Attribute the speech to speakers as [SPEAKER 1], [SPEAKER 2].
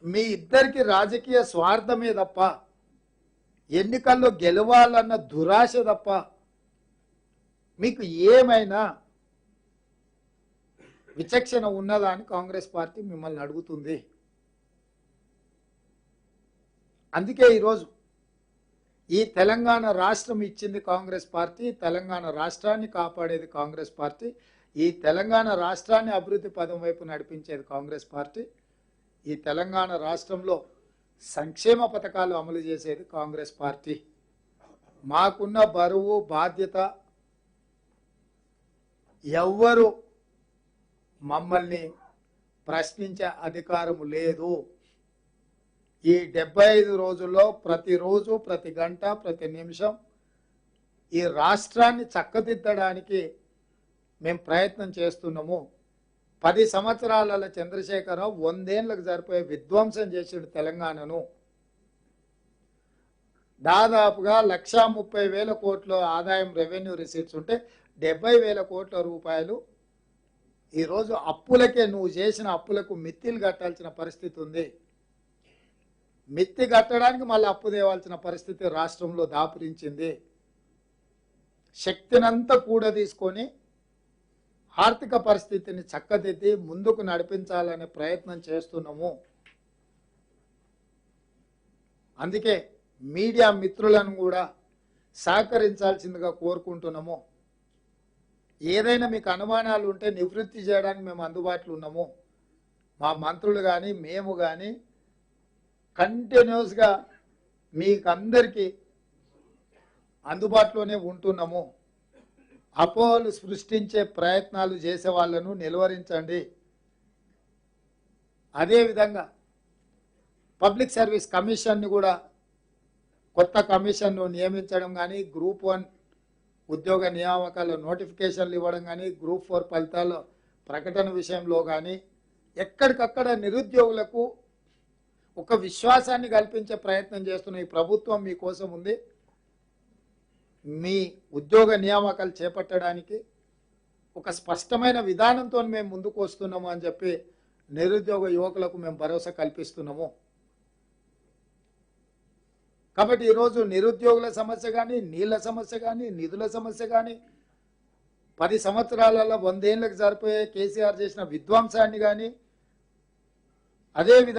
[SPEAKER 1] మీ ఇద్దరికి రాజకీయ స్వార్థమే తప్ప ఎన్నికల్లో గెలవాలన్న దురాశ తప్ప మీకు ఏమైనా విచక్షణ ఉన్నదా అని కాంగ్రెస్ పార్టీ మిమ్మల్ని అడుగుతుంది. అందుకే ఈరోజు ఈ తెలంగాణ రాష్ట్రం ఇచ్చింది కాంగ్రెస్ పార్టీ, తెలంగాణ రాష్ట్రాన్ని కాపాడేది కాంగ్రెస్ పార్టీ, ఈ తెలంగాణ రాష్ట్రాన్ని అభివృద్ధి పదం వైపు నడిపించేది కాంగ్రెస్ పార్టీ, ఈ తెలంగాణ రాష్ట్రంలో సంక్షేమ పథకాలు అమలు చేసేది కాంగ్రెస్ పార్టీ. మాకున్న బరువు బాధ్యత ఎవ్వరు మమ్మల్ని ప్రశ్నించే అధికారం లేదు. ఈ 75 రోజుల్లో ప్రతిరోజు ప్రతి గంట ప్రతి నిమిషం ఈ రాష్ట్రాన్ని చక్కదిద్దడానికి మేము ప్రయత్నం చేస్తున్నాము. 10 సంవత్సరాల చంద్రశేఖరరావు 100 ఏళ్ళకు సరిపోయే విధ్వంసం చేసాడు తెలంగాణను. దాదాపుగా 1,30,000 కోట్ల ఆదాయం రెవెన్యూ రిసీట్స్ ఉంటే 70,000 కోట్ల రూపాయలు ఈరోజు అప్పులకే, నువ్వు చేసిన అప్పులకు మిత్తిలు కట్టాల్సిన పరిస్థితి ఉంది. మిత్తి కట్టడానికి మళ్ళీ అప్పు తేవాల్సిన పరిస్థితి రాష్ట్రంలో దాపురించింది. శక్తినంతా కూడా తీసుకొని ఆర్థిక పరిస్థితిని చక్కదిద్ది ముందుకు నడిపించాలనే ప్రయత్నం చేస్తున్నాము. అందుకే మీడియా మిత్రులను కూడా సహకరించాల్సిందిగా కోరుకుంటున్నాము. ఏదైనా మీకు అనుమానాలు ఉంటే నివృత్తి చేయడానికి మేము అందుబాటులో ఉన్నాము. మా మంత్రులు కానీ మేము కానీ కంటిన్యూస్గా మీకందరికీ అందుబాటులోనే ఉంటున్నాము. అపోహలు సృష్టించే ప్రయత్నాలు చేసే వాళ్ళను నిలువరించండి. అదేవిధంగా పబ్లిక్ సర్వీస్ కమిషన్ని కూడా కొత్త కమిషన్ను నియమించడం కానీ, గ్రూప్ 1 ఉద్యోగ నియామకాల నోటిఫికేషన్లు ఇవ్వడం కానీ, గ్రూప్ 4 ఫలితాల ప్రకటన విషయంలో కానీ ఎక్కడికక్కడ నిరుద్యోగులకు ఒక విశ్వాసాన్ని కల్పించే ప్రయత్నం చేస్తున్న ఈ ప్రభుత్వం మీకోసం ఉంది. మీ ఉద్యోగ నియామకాలు చేపట్టడానికి ఒక స్పష్టమైన విధానంతో మేము ముందుకు వస్తున్నాము అని చెప్పి నిరుద్యోగ యువకులకు మేము భరోసా కల్పిస్తున్నాము. కాబట్టి ఈరోజు నిరుద్యోగుల సమస్య కానీ, నీళ్ళ సమస్య కానీ, నిధుల సమస్య కానీ, 10 సంవత్సరాలలో 100 ఏళ్ళకి సరిపోయే కేసీఆర్ చేసిన విధ్వంసాన్ని కానీ, అదేవిధంగా